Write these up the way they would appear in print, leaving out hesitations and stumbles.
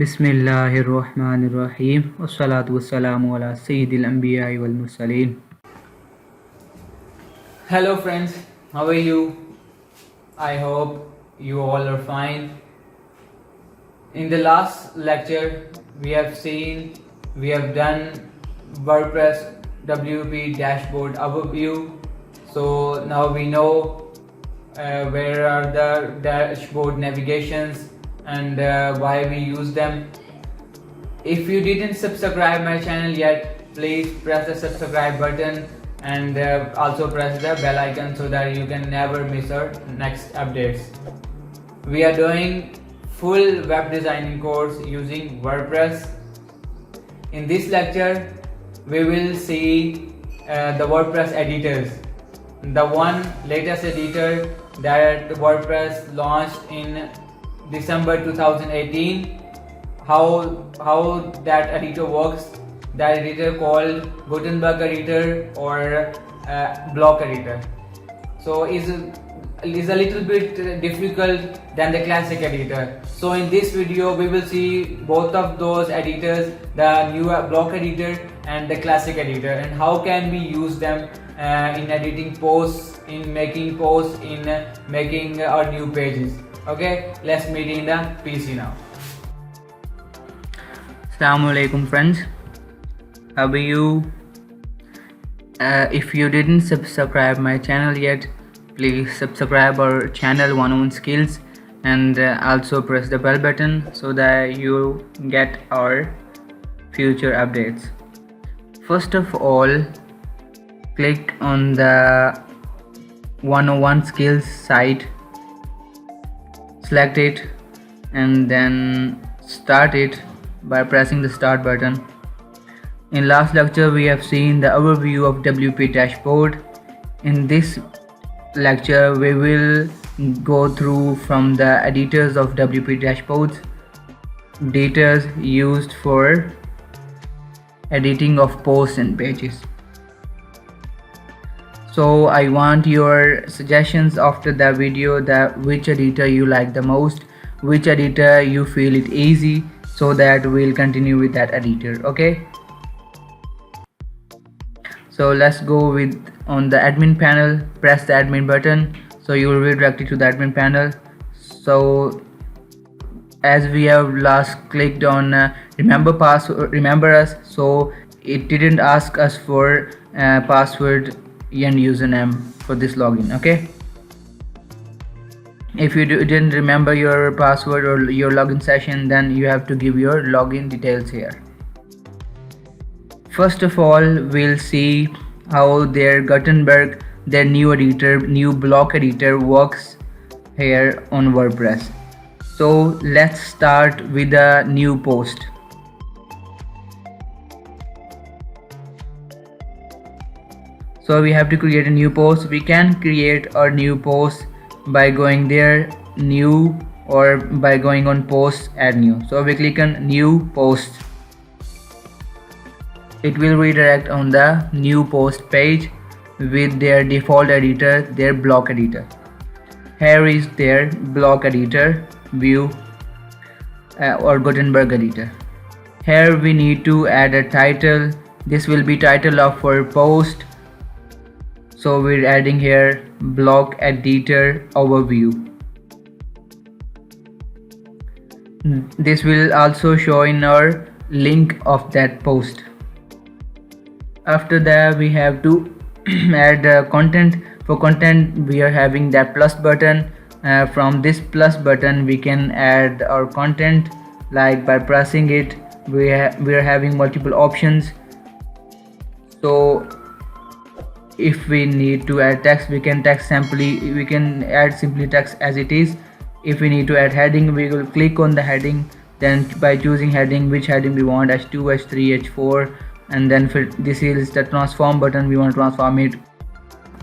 बिस्मिल्लाहिर्रहमानिर्रहीम वस्सलातु वस्सलामु अला सय्यिदिल अंबिया'i वल Mursaleen. Hello friends, how are you? I hope you all are fine. In the last lecture we have done WordPress WP dashboard overview. So now we know where are the dashboard navigations and why we use them. If you didn't subscribe my channel yet, please press the subscribe button and also press the bell icon so that you can never miss our next updates. We are doing full web designing course using WordPress. In this lecture we will see the WordPress editors, the one latest editor that WordPress launched in December 2018, how that editor works. That editor called Gutenberg Editor or Block Editor. So is a little bit difficult than the classic editor. So in this video we will see both of those editors, the new Block Editor and the classic editor, and how can we use them in editing posts, in making posts, in making our new pages. Okay, let's meet in the PC now. Assalamu alaikum friends, how are you? If you didn't subscribe my channel yet, please subscribe our channel 101 Skills and also press the bell button so that you get our future updates. First of all, click on the 101 Skills site, select it and then start it by pressing the start button. In last lecture we have seen the overview of WP dashboard. In this lecture we will go through from the editors of WP dashboards, editors used for editing of posts and pages. So I want your suggestions after the video, that which editor you like the most, which editor you feel it easy, so that we'll continue with that editor. Okay, so let's go with on the admin panel. Press the admin button so you will be directed to the admin panel. So as we have last clicked on remember us, so it didn't ask us for password and username for this login. Okay, if you didn't remember your password or your login session, then you have to give your login details here. First of all, we'll see how their Gutenberg, their new block editor works here on WordPress. So let's start with a new post. So we have to create a new post. We can create our new post by going there, new, or by going on post, add new. So we click on new post. It will redirect on the new post page with their default editor, their block editor. Here is their block editor view or Gutenberg editor. Here we need to add a title. This will be title of our post. So we're adding here block editor overview. This will also show in our link of that post. After that we have to add content. For content we are having that plus button. From this plus button we can add our content, like by pressing it we are having multiple options. So if we need to add text, we can add simply text as it is. If we need to add heading, we will click on the heading, then by choosing heading, which heading we want, h2, h3, h4, and then this is the transform button. We want to transform it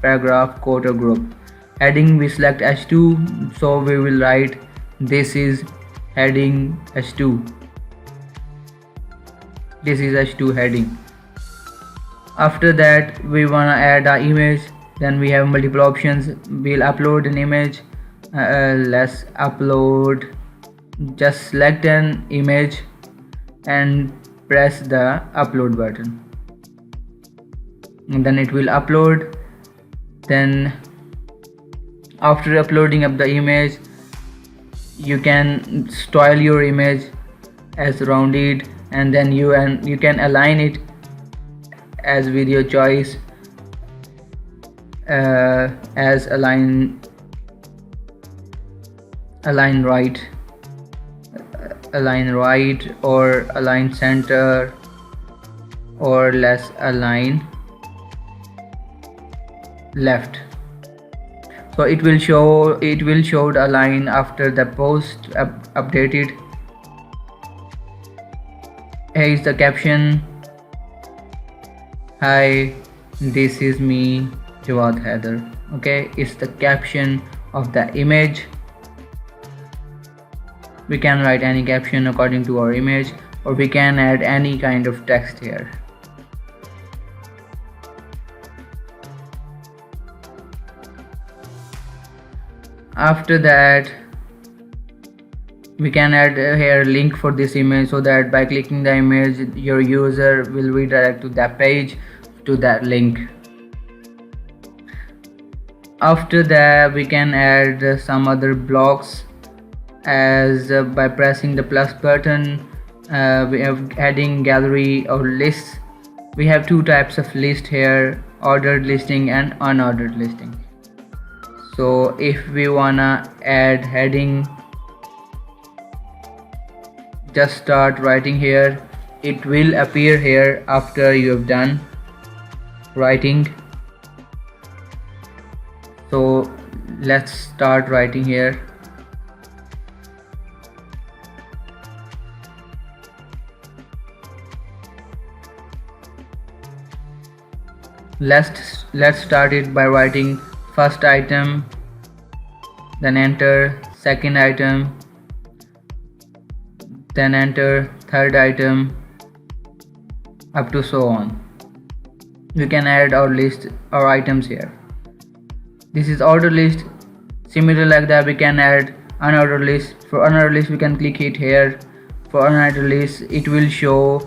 paragraph, quote or group. Heading we select h2, so we will write this is heading h2. This is h2 heading. After that we want to add our image. Then we have multiple options. We'll upload an image. Let's upload just select an image and press the upload button, and then it will upload. Then after uploading up the image, you can style your image as rounded, and then you can align it as video choice, as align right, or align center, or let's align left. So it will show the line after the post updated. Here is the caption: hi, this is me, Jawad Haider. Okay, it's the caption of the image. We can write any caption according to our image, or we can add any kind of text here. After that, we can add here link for this image, so that by clicking the image, your user will redirect to that page, to that link. After that, we can add some other blocks, as by pressing the plus button. We have heading, gallery, or lists. We have two types of list here: ordered listing and unordered listing. So if we wanna add heading, just start writing here. It will appear here after you have done writing. So let's start writing here. Let's start it by writing first item, then enter second item, then enter third item, up to so on. We can add our list, our items here. This is order list. Similar like that, we can add unordered list. For unordered list, we can click it here. For unordered list, it will show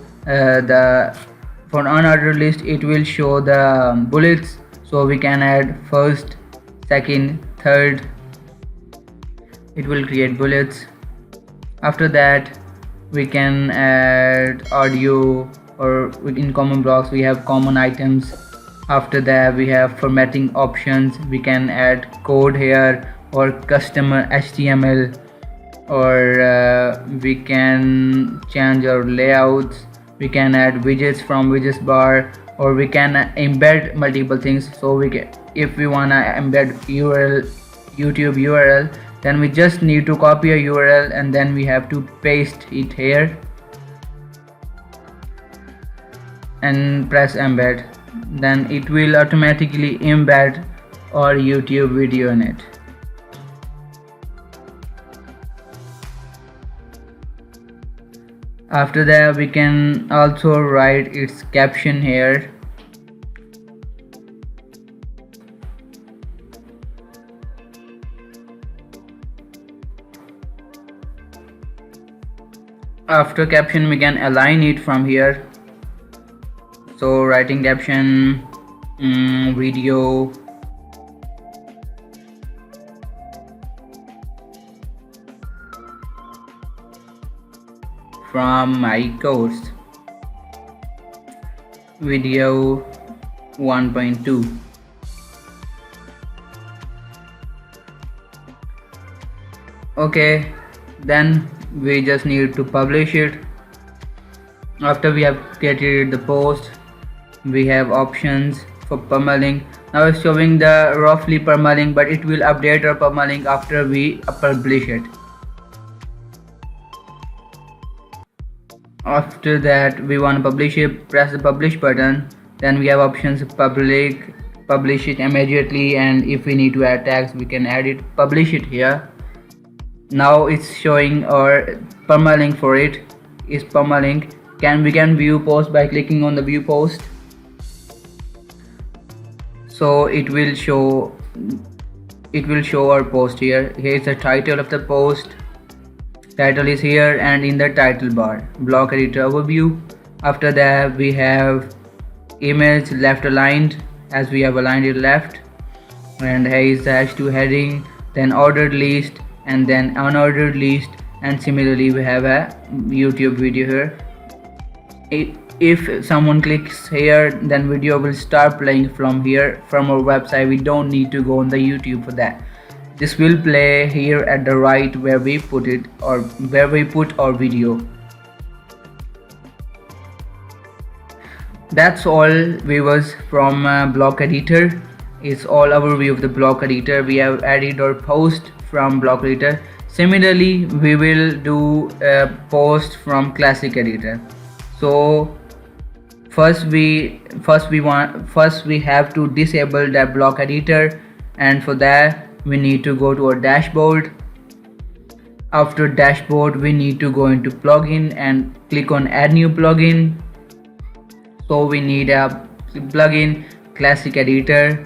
for unordered list, it will show the bullets. So we can add first, second, third. It will create bullets. After that, we can add audio, or in common blocks we have common items. After that, we have formatting options. We can add code here, or custom HTML, or we can change our layouts. We can add widgets from widgets bar, or we can embed multiple things. So if we wanna embed YouTube URL, then we just need to copy a URL, and then we have to paste it here and press embed. Then it will automatically embed our YouTube video in it. After that, we can also write its caption here. After caption, we can align it from here. So writing caption, video, from my course, video 1.2. Okay, then we just need to publish it. After we have created the post, we have options for permalink. Now it's showing the roughly permalink, but it will update our permalink after we publish it. After that, we want to publish it, press the publish button. Then we have options publish it immediately, and if we need to add tags, we can add it, publish it here. Now it's showing our permalink for it is permalink. We can view post by clicking on the view post. So it will show our post here. Here is the title of the post, Title is here, and in the title bar, block editor overview. After that we have image left aligned, as we have aligned it left, and here is the h2 heading, then ordered list, and then unordered list, and similarly we have a YouTube video here. If someone clicks here, then video will start playing from here, from our website. We don't need to go on the YouTube for that. This will play here at the right where we put it, or where we put our video. That's all viewers from block editor. It's all overview of the block editor. We have added our post from block editor. Similarly, we will do a post from classic editor. So first we have to disable that block editor, and for that we need to go to our dashboard. After dashboard, we need to go into plugin and click on add new plugin. So we need a plugin classic editor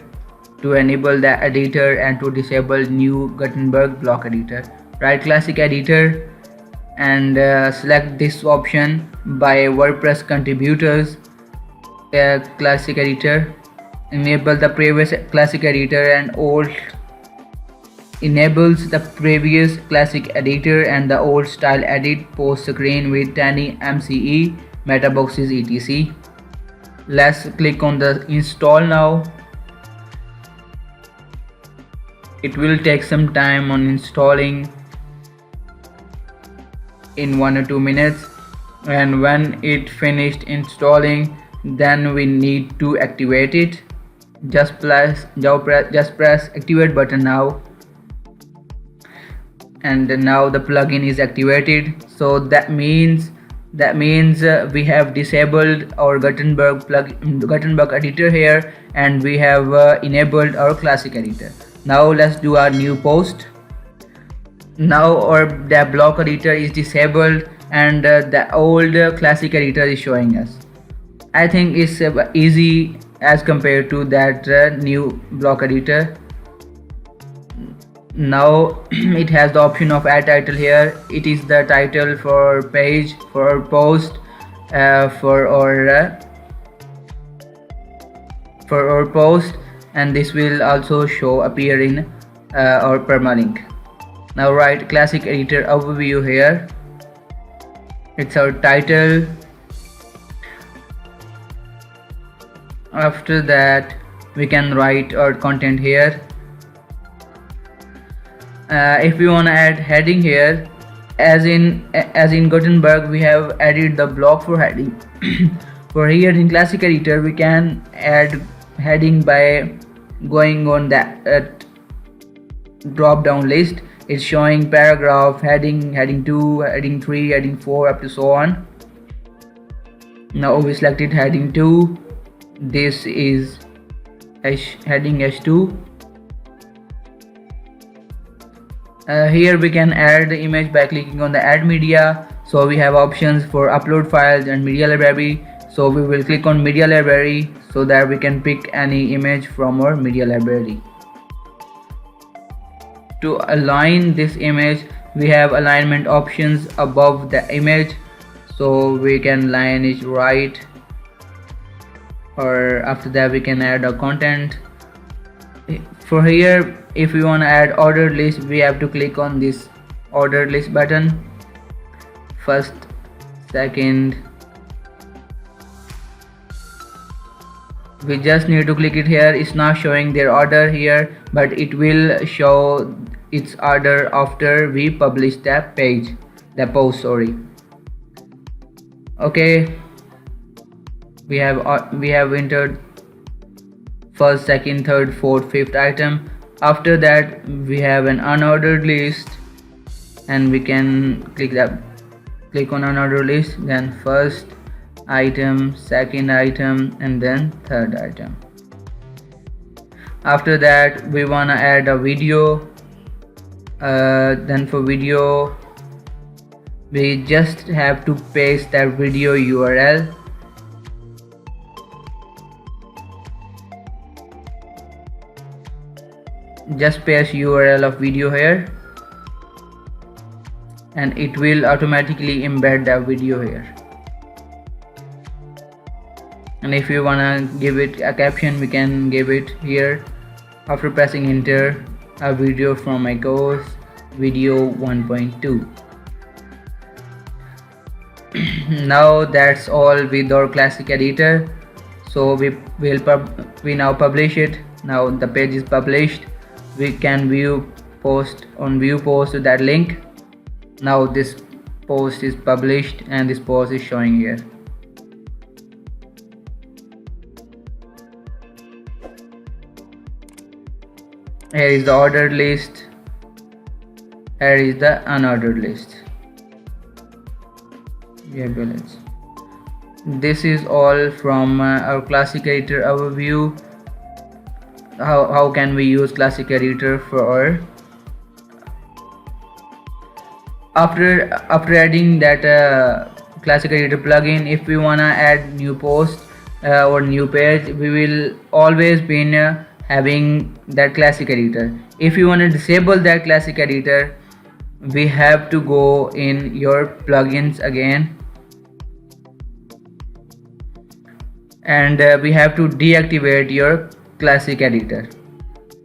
to enable the editor and to disable new Gutenberg block editor. Right, classic editor, and select this option by WordPress contributors. Classic editor, enable the previous classic editor, and old enables the previous classic editor and the old style edit post screen with tiny MCE meta boxes etc. Let's click on the install now. It will take some time on installing, in 1 or 2 minutes, and when it finished installing, then we need to activate it. Just press activate button now, and now the plugin is activated. So that means we have disabled our Gutenberg editor here, and we have enabled our classic editor. Now let's do our new post. Now the block editor is disabled, and the old classic editor is showing us. I think it's easy as compared to that new block editor. Now it has the option of add title here. It is the title for page, for our post, for our post, and this will also appear in our permalink. Now write classic editor overview here. It's our title. After that we can write our content here. If we want to add heading here, as in Gutenberg we have added the block for heading. For here in classic editor we can add heading by going on that drop down list. It's showing paragraph, heading, heading 2, heading 3, heading 4, up to so on. Now we selected heading 2. This is heading H2. Here we can add the image by clicking on the add media. So we have options for upload files and media library. So we will click on media library so that we can pick any image from our media library. To align this image, we have alignment options above the image, so we can align it right, or after that we can add a content. For here, if we want to add ordered list, we have to click on this ordered list button. First, second, we just need to click it here. It's not showing their order here, but it will show its order after we publish that page, the post, sorry. Okay, we have entered first, second, third, fourth, fifth item. After that we have an unordered list, and we can click on unordered list, then first item, second item, and then third item. After that we want to add a video. Then for video we just have to paste that video URL. Just paste URL of video here. and it will automatically embed the video here. And if you wanna give it a caption, we can give it here. After pressing enter, a video from my course, video 1.2. Now that's all with our classic editor. So we now publish it. Now the page is published. We can view post to that link. Now this post is published and this post is showing here. Here is the ordered list. Here is the unordered list. Yeah, balance. This is all from our classic editor overview. How can we use classic editor for after adding that classic editor plugin? If we wanna add new post or new page, we will always be having that classic editor. If you want to disable that classic editor, we have to go in your plugins again, and we have to deactivate your classic editor.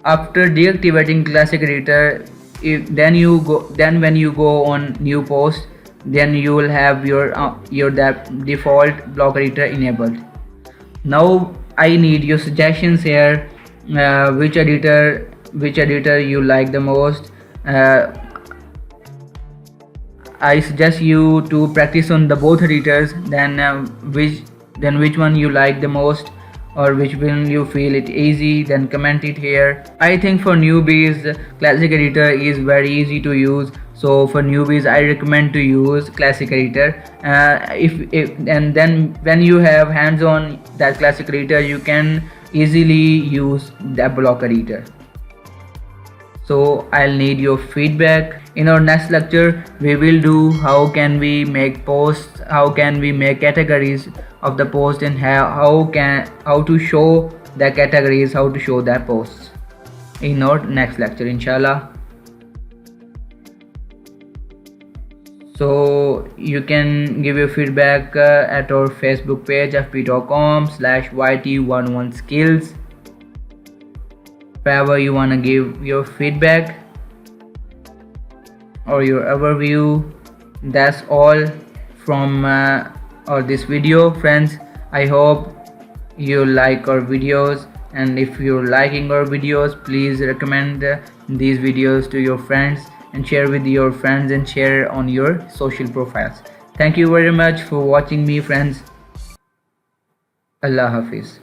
After deactivating classic editor, then when you go on new post, then you will have your that default block editor enabled. Now I need your suggestions here. Which editor you like the most. I suggest you to practice on the both editors, then which one you like the most, or which one you feel it easy, then comment it here. I think for newbies, classic editor is very easy to use. So for newbies, I recommend to use classic editor. And then when you have hands on that classic editor, you can easily use the block editor. So I'll need your feedback. In our next lecture, we will do how can we make posts, how can we make categories of the post, and how to show the categories, how to show the posts in our next lecture, inshallah. So you can give your feedback at our Facebook page fb.com/yt11skills. Wherever you wanna give your feedback or your overview. That's all from this video, friends. I hope you like our videos, and if you're liking our videos, please recommend these videos to your friends and share with your friends and share on your social profiles. Thank you very much for watching me, friends. Allah Hafiz.